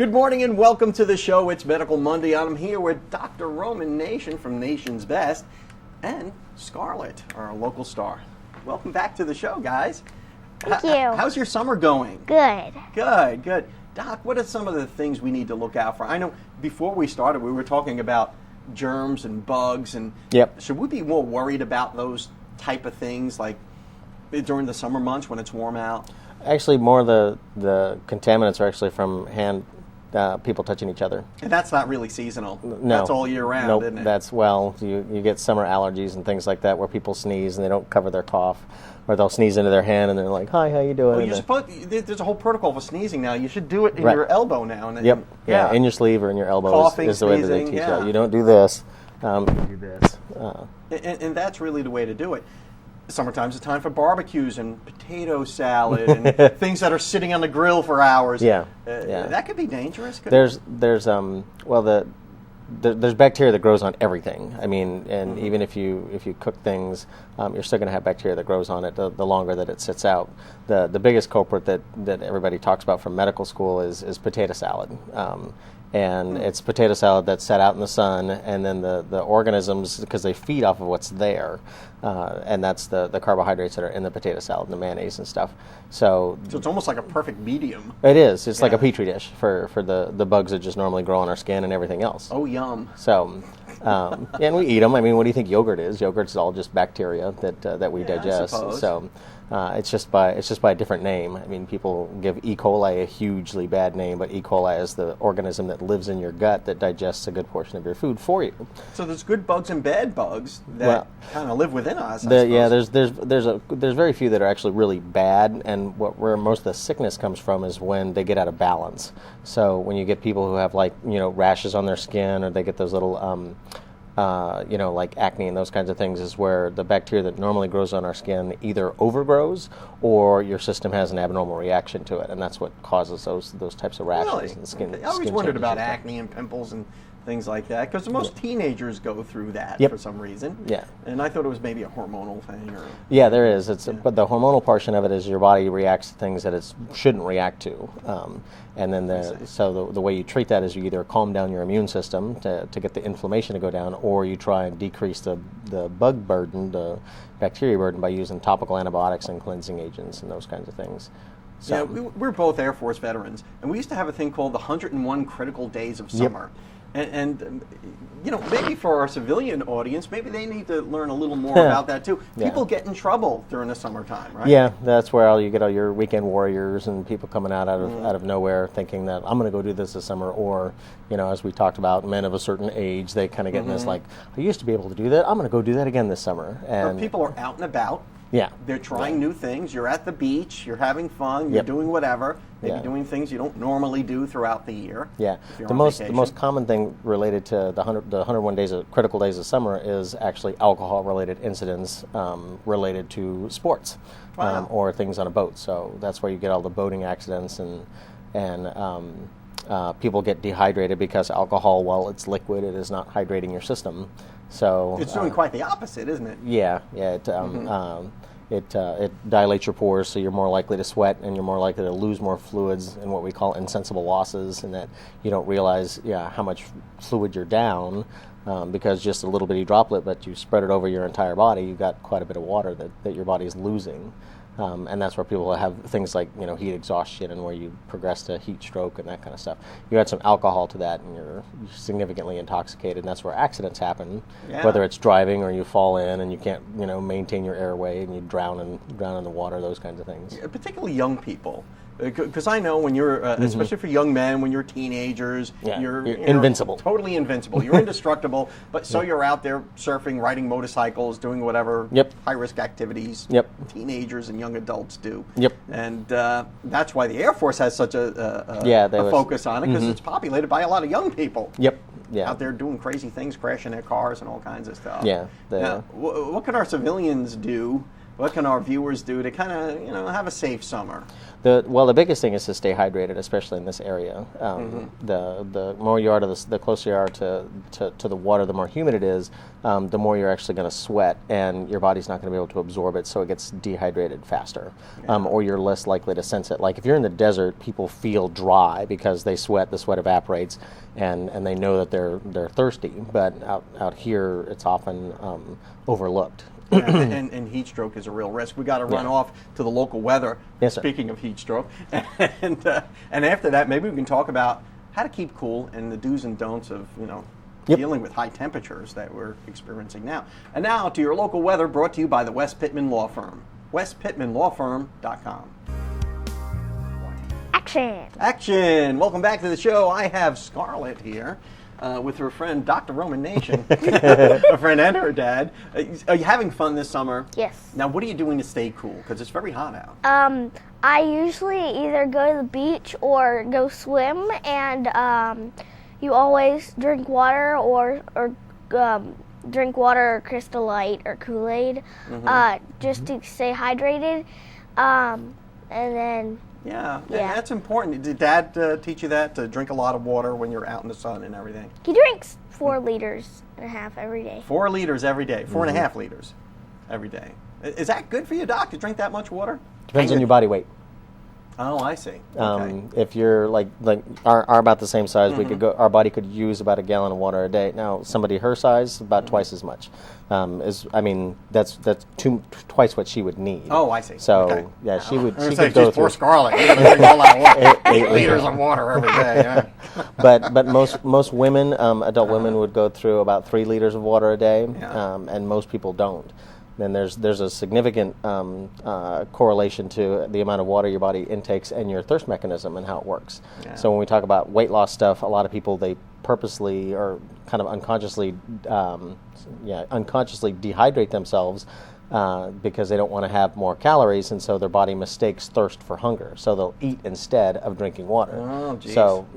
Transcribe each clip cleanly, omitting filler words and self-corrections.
Good morning and welcome to the show. It's Medical Monday. I'm here with Dr. Roman Nation from Nation's Best and Scarlett, our local star. Welcome back to the show, guys. Thank you. How's your summer going? Good. Good. Doc, what are some of the things we need to look out for? I know before we started, we were talking about germs and bugs, and should we be more worried about those type of things like during the summer months when it's warm out? Actually, more the contaminants are actually from people touching each other. And that's not really seasonal. No. That's all year round, nope, isn't it? That's, you get summer allergies and things like that where people sneeze and they don't cover their cough. Or they'll sneeze into their hand and they're like, "Hi, how you doing?" Well, there's a whole protocol for sneezing now. You should do it in Right. your elbow now. And then, yeah, in your sleeve or in your elbow Coughing, is the way that they sneezing, teach yeah. you. You don't do this. You do this. And that's really the way to do it. Summertime's the time for barbecues and potato salad and things that are sitting on the grill for hours. Yeah. That could be dangerous. There's bacteria that grows on everything. I mean, and even if you cook things, you're still going to have bacteria that grows on it the longer that it sits out. The biggest culprit that everybody talks about from medical school is potato salad. And it's potato salad that's set out in the sun, and then the organisms, because they feed off of what's there, and that's the carbohydrates that are in the potato salad and the mayonnaise and stuff. So it's almost like a perfect medium. It is. It's like a petri dish for the bugs that just normally grow on our skin and everything else. Oh, yum. So, and we eat them. I mean, what do you think yogurt is? Yogurt's all just bacteria that we digest. I suppose. So it's just by a different name. I mean, people give E. coli a hugely bad name, but E. coli is the organism that lives in your gut that digests a good portion of your food for you. So there's good bugs and bad bugs that kind of live within us. There's very few that are actually really bad, and where most of the sickness comes from is when they get out of balance. So when you get people who have rashes on their skin, or they get those little like acne and those kinds of things, is where the bacteria that normally grows on our skin either overgrows or your system has an abnormal reaction to it, and that's what causes those types of rashes and skin. I always wondered about acne and pimples and things like that, because most teenagers go through that for some reason. Yeah. And I thought it was maybe a hormonal thing. Yeah, there is. But the hormonal portion of it is your body reacts to things that it shouldn't react to. And then the way you treat that is you either calm down your immune system to get the inflammation to go down, or you try and decrease the bug burden, the bacteria burden, by using topical antibiotics and cleansing agents and those kinds of things. So, yeah, we're both Air Force veterans, and we used to have a thing called the 101 Critical Days of Summer. And maybe for our civilian audience, maybe they need to learn a little more about that too. People get in trouble during the summertime, right? Yeah, that's where you get all your weekend warriors and people coming out of nowhere thinking that I'm going to go do this summer, or as we talked about, men of a certain age, they kind of get in this like, I used to be able to do that, I'm going to go do that again this summer. And or people are out and about. Yeah. They're trying new things. You're at the beach. You're having fun. You're doing whatever. Maybe doing things you don't normally do throughout the year. Yeah. The most common thing related to the 101 days of critical days of summer is actually alcohol-related incidents related to sports or things on a boat. So that's where you get all the boating accidents and people get dehydrated because alcohol, while it's liquid, it is not hydrating your system. So it's doing quite the opposite, isn't it? Yeah. It dilates your pores, so you're more likely to sweat, and you're more likely to lose more fluids in what we call insensible losses, and that you don't realize how much fluid you're down because just a little bitty droplet, but you spread it over your entire body, you've got quite a bit of water that your body's losing. And that's where people have things like heat exhaustion, and where you progress to heat stroke and that kind of stuff. You add some alcohol to that, and you're significantly intoxicated, and that's where accidents happen. Yeah. Whether it's driving or you fall in and you can't maintain your airway and you drown in the water, those kinds of things. Yeah, particularly young people. Because I know when you're, especially for young men, when you're teenagers, you're invincible. Totally invincible. You're indestructible, but you're out there surfing, riding motorcycles, doing whatever high-risk activities teenagers and young adults do. Yep. And that's why the Air Force has such a focus on it, because it's populated by a lot of young people. Yep. Yeah. Out there doing crazy things, crashing their cars and all kinds of stuff. Yeah. Now, what can our civilians do What can our viewers do to kind of, have a safe summer? The biggest thing is to stay hydrated, especially in this area. The more you are the closer you are to the water, the more humid it is, the more you're actually going to sweat, and your body's not going to be able to absorb it, so it gets dehydrated faster, or you're less likely to sense it. Like if you're in the desert, people feel dry because they sweat, the sweat evaporates, and they know that they're thirsty. But out here, it's often overlooked. And heat stroke is a real risk. We got to run off to the local weather. Yes, sir. Speaking of heat stroke, and after that, maybe we can talk about how to keep cool and the do's and don'ts of dealing with high temperatures that we're experiencing now. And now to your local weather, brought to you by the West Pittman Law Firm. WestPittmanLawFirm.com. Action! Welcome back to the show. I have Scarlett here. With her friend, Dr. Roman Nation, a friend and her dad. Are you having fun this summer? Yes. Now, what are you doing to stay cool? Because it's very hot out. I usually either go to the beach or go swim, and you always drink water or drink water or Crystal Light or Kool-Aid, just to stay hydrated, and then... Yeah, that's important. Did Dad teach you that, to drink a lot of water when you're out in the sun and everything? He drinks 4.5 liters every day. 4 liters every day. 4.5 liters every day. Is that good for you, Doc, to drink that much water? Depends on your body weight. Oh, I see. Okay. If you're like are about the same size, we could go. Our body could use about a gallon of water a day. Now, somebody her size, about twice as much. That's twice what she would need. Oh, I see. So she would. She could go through. Poor Scarlett. You got to drink all that water. 8 liters of water every day. Yeah. But most women, adult women, would go through about 3 liters of water a day, and most people don't. And there's a significant correlation to the amount of water your body intakes and your thirst mechanism and how it works. Yeah. So when we talk about weight loss stuff, a lot of people, they purposely or kind of unconsciously dehydrate themselves because they don't want to have more calories, and so their body mistakes thirst for hunger. So they'll eat instead of drinking water. Oh, geez. So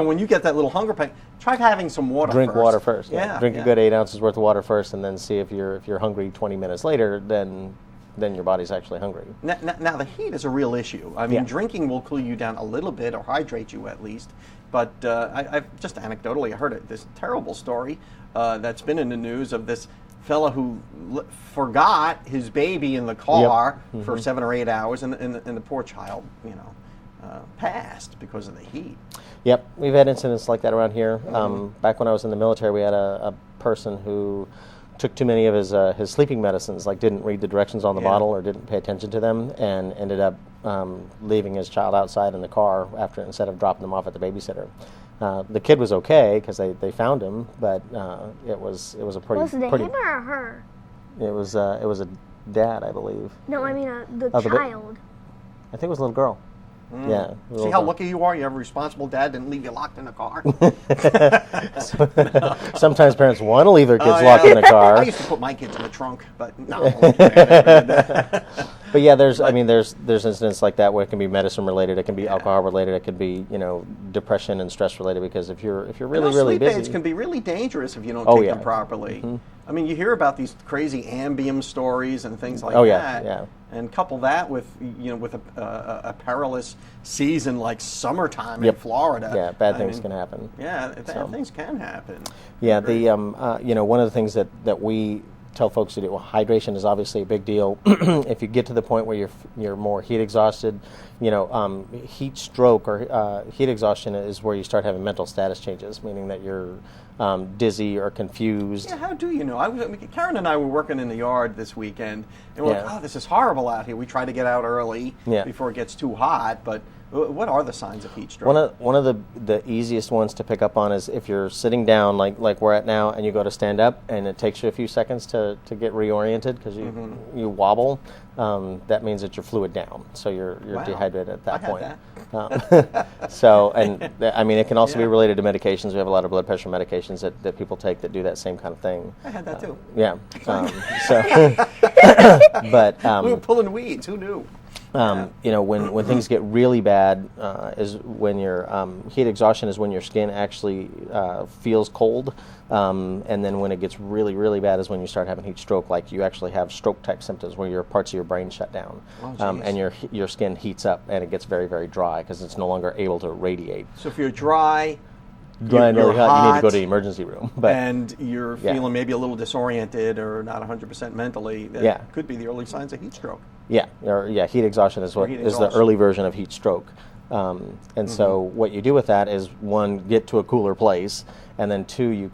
when you get that little hunger pain, try having some water drink first. Water first. Yeah. Drink a good 8 ounces worth of water first, and then see if you're hungry 20 minutes later, then your body's actually hungry. Now the heat is a real issue. I mean, drinking will cool you down a little bit, or hydrate you at least. But I've just anecdotally heard this terrible story that's been in the news of this fella who forgot his baby in the car for 7 or 8 hours, and the poor child, passed because of the heat. Yep, we've had incidents like that around here. Back when I was in the military, we had a person who took too many of his sleeping medicines, like didn't read the directions on the bottle or didn't pay attention to them, and ended up leaving his child outside in the car instead of dropping him off at the babysitter. The kid was okay because they found him, but it was a pretty. Was it him or her? It was a dad, I believe. No, I mean the child. I think it was a little girl. Yeah. See how lucky you are? You have a responsible dad, didn't leave you locked in a car. Sometimes parents want to leave their kids locked in a car. I used to put my kids in the trunk, but no. But yeah, there's incidents like that where it can be medicine related, it can be alcohol related, it can be depression and stress related. Because if you're really busy, aids can be really dangerous if you don't take them properly. I mean, you hear about these crazy Ambien stories and things like that. Yeah. And couple that with a perilous season like summertime in Florida. Yeah, bad things can happen. Yeah, bad things can happen. Yeah, one of the things that we tell folks to do, hydration is obviously a big deal. If you get to the point where you're more heat exhausted, heat stroke or heat exhaustion is where you start having mental status changes, meaning that you're dizzy or confused. Yeah, how do you know? Karen and I were working in the yard this weekend, and we're like, oh, this is horrible out here. We try to get out early before it gets too hot, but what are the signs of heat stroke? One of the easiest ones to pick up on is if you're sitting down like we're at now, and you go to stand up, and it takes you a few seconds to get reoriented because you wobble. That means that you're fluid down, so you're dehydrated at that point. So, and it can also be related to medications. We have a lot of blood pressure medications that people take that do that same kind of thing. I had that too. Yeah. But we were pulling weeds. Who knew? When things get really bad, is when your heat exhaustion is when your skin actually feels cold, and then when it gets really, really bad is when you start having heat stroke, like you actually have stroke-type symptoms where your parts of your brain shut down, and your skin heats up and it gets very, very dry because it's no longer able to radiate. So if you're dry and really hot, you need to go to the emergency room. And you're feeling maybe a little disoriented or not 100% mentally, that could be the early signs of heat stroke. Heat exhaustion is the early version of heat stroke. So what you do with that is, one, get to a cooler place, and then two, you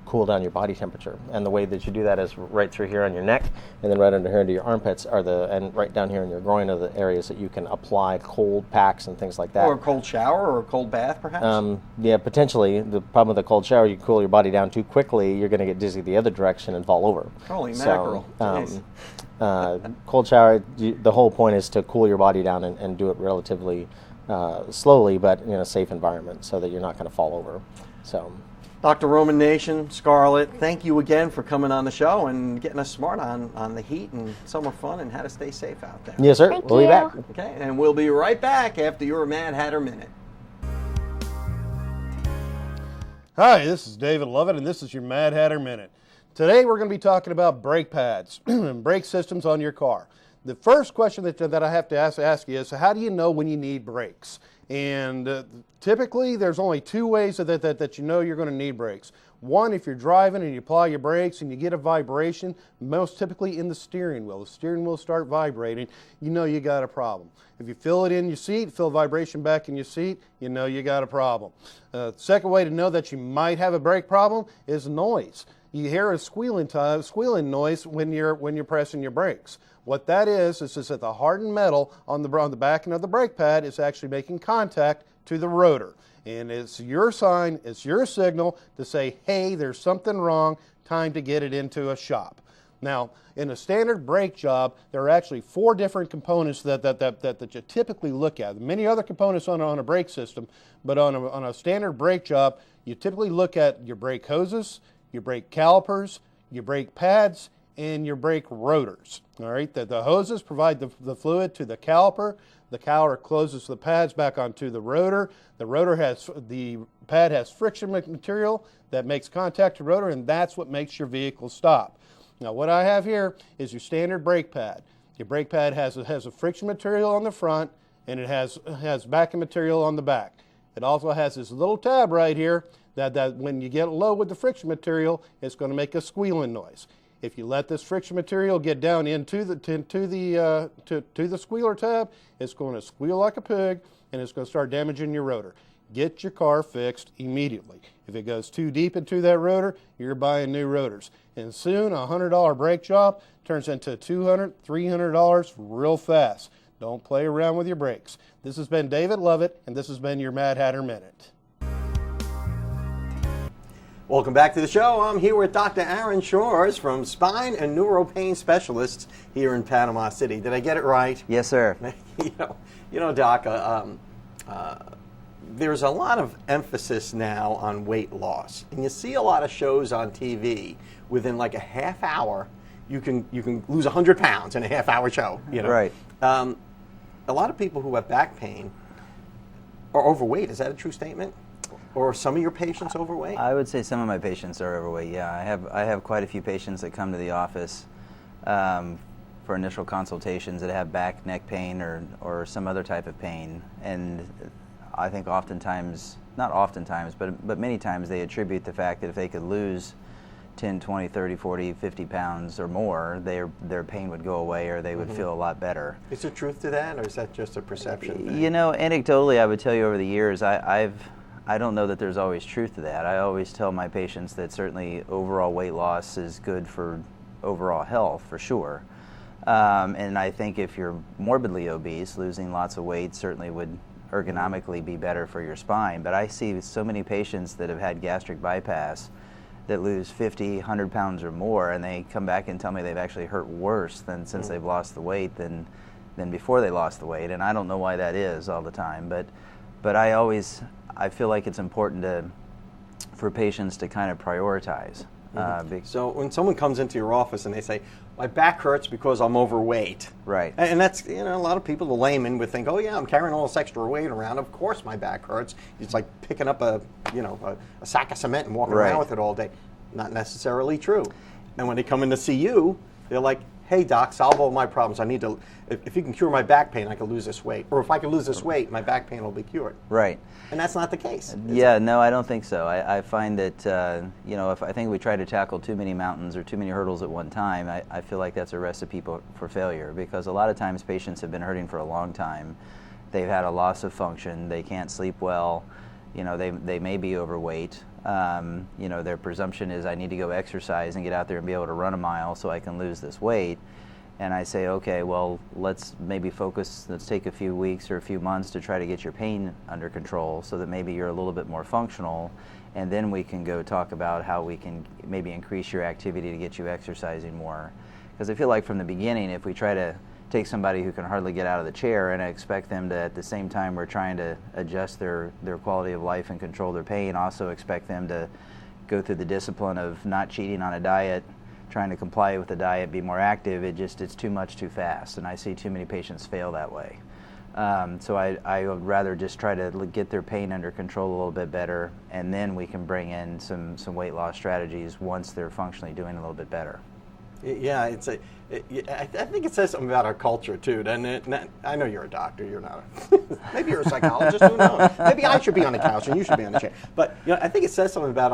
cool down your body temperature. And the way that you do that is right through here on your neck, and then right under here into your armpits and right down here in your groin are the areas that you can apply cold packs and things like that. Or a cold shower or a cold bath, perhaps? Potentially. The problem with a cold shower, you cool your body down too quickly, you're going to get dizzy the other direction and fall over. Holy mackerel. Cold shower, the whole point is to cool your body down and do it relatively slowly, but in a safe environment so that you're not going to fall over. So, Dr. Roman Nation, Scarlett, thank you again for coming on the show and getting us smart on the heat and summer fun and how to stay safe out there. Yes, sir. Thank we'll you. be back. Okay, and we'll be right back after your Mad Hatter Minute. Hi, this is David Lovett, and this is your Mad Hatter Minute. Today we're going to be talking about brake pads and brake systems on your car. The first question that I have to ask you is, how do you know when you need brakes? And typically there's only two ways that you know you're going to need brakes. One, if you're driving and you apply your brakes and you get a vibration, most typically in the steering wheel. The steering wheel start vibrating, you know you got a problem. If you feel it in your seat, feel vibration back in your seat, you know you got a problem. Second way to know that you might have a brake problem is noise. You hear a squealing noise when you're pressing your brakes. What that is that the hardened metal on the back end of the brake pad is actually making contact to the rotor. And it's your sign, it's your signal to say, hey, there's something wrong, time to get it into a shop. Now, in a standard brake job, there are actually 4 different components that you typically look at. Many other components on a brake system, but on a standard brake job, you typically look at your brake hoses, your brake calipers, your brake pads, and your brake rotors. All right, the hoses provide the fluid to the caliper. The caliper closes the pads back onto the rotor. The pad has friction material that makes contact to the rotor, and that's what makes your vehicle stop. Now, what I have here is your standard brake pad. Your brake pad has a friction material on the front, and it has backing material on the back. It also has this little tab right here that when you get low with the friction material, it's going to make a squealing noise. If you let this friction material get down into the squealer tab, it's going to squeal like a pig, and it's going to start damaging your rotor. Get your car fixed immediately. If it goes too deep into that rotor, you're buying new rotors. And soon, a $100 brake job turns into $200, $300 real fast. Don't play around with your brakes. This has been David Lovett, and this has been your Mad Hatter Minute. Welcome back to the show. I'm here with Dr. Aaron Shores from Spine and Neuro Pain Specialists here in Panama City. Did I get it right? Yes, sir. you know, Doc, there's a lot of emphasis now on weight loss, and you see a lot of shows on TV. Within like a half hour, you can lose 100 pounds in a half-hour show. You know, right? A lot of people who have back pain are overweight. Is that a true statement? Or are some of your patients overweight? I would say some of my patients are overweight. Yeah, I have quite a few patients that come to the office for initial consultations that have back, neck pain, or some other type of pain, and I think oftentimes, not oftentimes, but many times they attribute the fact that if they could lose 10, 20, 30, 40, 50 pounds or more, their pain would go away, or they would feel a lot better. Is there truth to that, or is that just a perception thing? You know, anecdotally, I would tell you over the years, I don't know that there's always truth to that. I always tell my patients that certainly overall weight loss is good for overall health, for sure. And I think if you're morbidly obese, losing lots of weight certainly would ergonomically be better for your spine. But I see so many patients that have had gastric bypass that lose 50, 100 pounds or more, and they come back and tell me they've actually hurt worse than since they've lost the weight than before they lost the weight. And I don't know why that is all the time, but I feel like it's important for patients to kind of prioritize. So when someone comes into your office and they say, my back hurts because I'm overweight. Right. And that's, a lot of people, the layman, would think, oh yeah, I'm carrying all this extra weight around. Of course my back hurts. It's like picking up a sack of cement and walking around with it all day. Not necessarily true. And when they come in to see you, they're like, hey doc, solve all my problems. I need to, if you can cure my back pain, I can lose this weight. Or if I can lose this weight, my back pain will be cured. Right. And that's not the case. Yeah, no, I don't think so. I find that, if I think we try to tackle too many mountains or too many hurdles at one time, I feel like that's a recipe for failure, because a lot of times patients have been hurting for a long time. They've had a loss of function. They can't sleep well. They may be overweight. Their presumption is I need to go exercise and get out there and be able to run a mile so I can lose this weight. And I say, okay, well, let's maybe focus, let's take a few weeks or a few months to try to get your pain under control so that maybe you're a little bit more functional, and then we can go talk about how we can maybe increase your activity to get you exercising more. Because I feel like from the beginning, if we try to take somebody who can hardly get out of the chair and I expect them to, at the same time we're trying to adjust their quality of life and control their pain, also expect them to go through the discipline of not cheating on a diet, trying to comply with the diet, be more active, it's too much too fast, and I see too many patients fail that way. So I would rather just try to get their pain under control a little bit better, and then we can bring in some weight loss strategies once they're functionally doing a little bit better. Yeah, I think it says something about our culture too, doesn't it? I know you're a doctor, you're not. Maybe you're a psychologist, who knows? Maybe I should be on the couch and you should be on the chair. But I think it says something about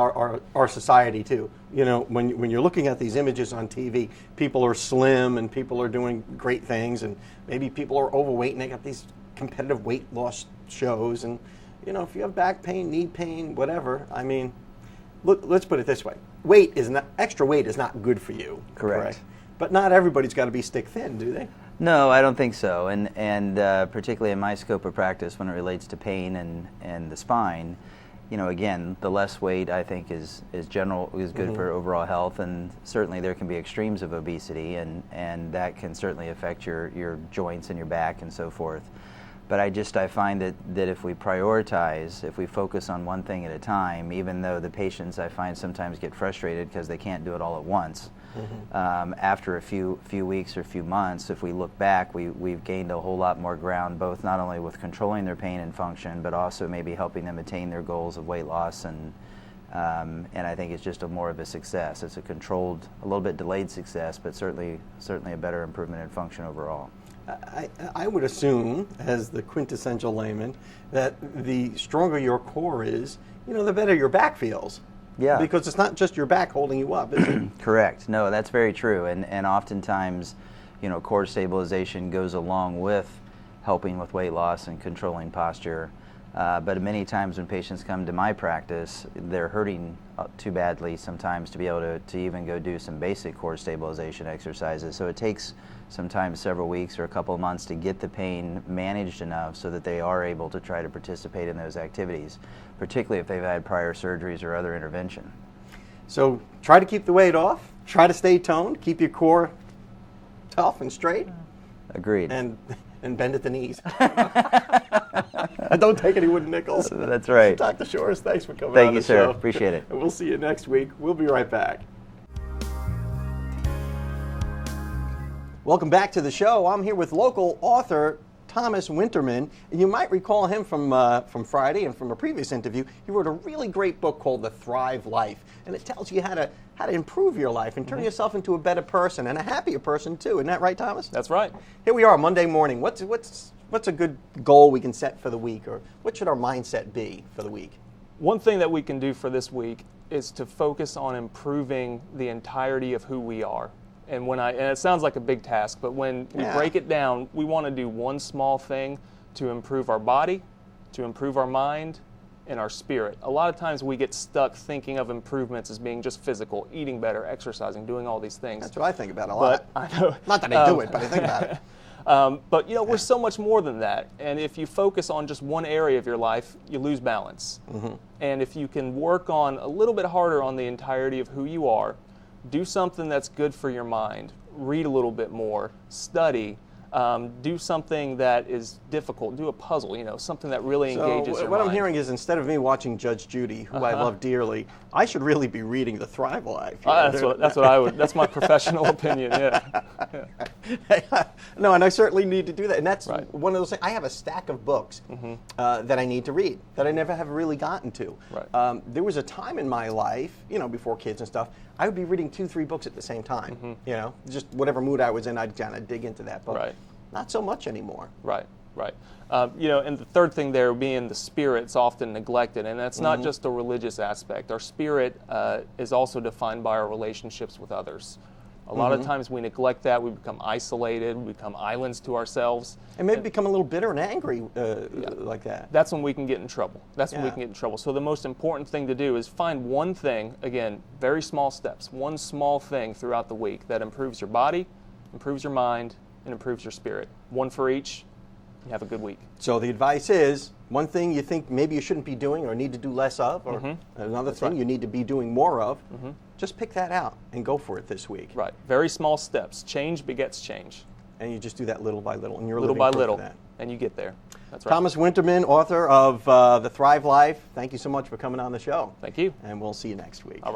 our society too. When you're looking at these images on TV, people are slim and people are doing great things, and maybe people are overweight and they got these competitive weight loss shows. And if you have back pain, knee pain, whatever, I mean, look, let's put it this way. Extra weight is not good for you. Correct. But not everybody's got to be stick thin, do they? No, I don't think so. And particularly in my scope of practice, when it relates to pain and the spine, again, the less weight I think is good for overall health, and certainly there can be extremes of obesity, and that can certainly affect your joints and your back and so forth. But I find that if we prioritize, if we focus on one thing at a time, even though the patients I find sometimes get frustrated because they can't do it all at once, after a few weeks or a few months, if we look back, we've gained a whole lot more ground, both not only with controlling their pain and function, but also maybe helping them attain their goals of weight loss, and I think it's just more of a success. It's a controlled, a little bit delayed success, but certainly a better improvement in function overall. I would assume, as the quintessential layman, that the stronger your core is, the better your back feels. Yeah. Because it's not just your back holding you up, is it? Correct. No, that's very true. And oftentimes, core stabilization goes along with helping with weight loss and controlling posture. But many times when patients come to my practice, they're hurting too badly sometimes to be able to even go do some basic core stabilization exercises. So it takes sometimes several weeks or a couple of months to get the pain managed enough so that they are able to try to participate in those activities, particularly if they've had prior surgeries or other intervention. So try to keep the weight off, try to stay toned, keep your core tough and straight. Agreed. And bend at the knees. And don't take any wooden nickels. That's right. Dr. Shores, thanks for coming on Thank you, the sir. show. Appreciate it. And we'll see you next week. We'll be right back. Welcome back to the show. I'm here with local author Thomas Winterman, and you might recall him from Friday and from a previous interview. He wrote a really great book called The Thrive Life, and it tells you how to improve your life and turn yourself into a better person and a happier person too. Isn't that right, Thomas? That's right. Here we are, Monday morning. What's a good goal we can set for the week, or what should our mindset be for the week? One thing that we can do for this week is to focus on improving the entirety of who we are. And it sounds like a big task, but when we break it down, we want to do one small thing to improve our body, to improve our mind, and our spirit. A lot of times we get stuck thinking of improvements as being just physical, eating better, exercising, doing all these things. That's what I think about a lot. But I know, not that I do it, but I think about it. But we're so much more than that. And if you focus on just one area of your life, you lose balance. Mm-hmm. And if you can work on a little bit harder on the entirety of who you are, do something that's good for your mind, read a little bit more, study, Do something that is difficult. Do a puzzle, something that really engages your what mind. I'm hearing is, instead of me watching Judge Judy, who I love dearly, I should really be reading The Thrive Life. That's what I would. That's my professional opinion. Yeah. No, and I certainly need to do that. And that's Right. one of those things. I have a stack of books that I need to read that I never have really gotten to. Right. There was a time in my life, before kids and stuff, I would be reading 2-3 books at the same time. Just whatever mood I was in, I'd kind of dig into that book. Right. Not so much anymore. Right. And the third thing there being the spirit's often neglected, and that's not just a religious aspect. Our spirit is also defined by our relationships with others. A lot of times we neglect that. We become isolated. We become islands to ourselves. And maybe become a little bitter and angry like that. That's when we can get in trouble. So the most important thing to do is find one thing, again, very small steps, one small thing throughout the week that improves your body, improves your mind, and improves your spirit. One for each. You have a good week. So the advice is, one thing you think maybe you shouldn't be doing or need to do less of, or another thing you need to be doing more of, just pick that out and go for it this week. Right. Very small steps. Change begets change. And you just do that little by little, and you're little living by proof little, of that. and you get there. That's right. Thomas Winterman, author of The Thrive Life, thank you so much for coming on the show. Thank you. And we'll see you next week. All right.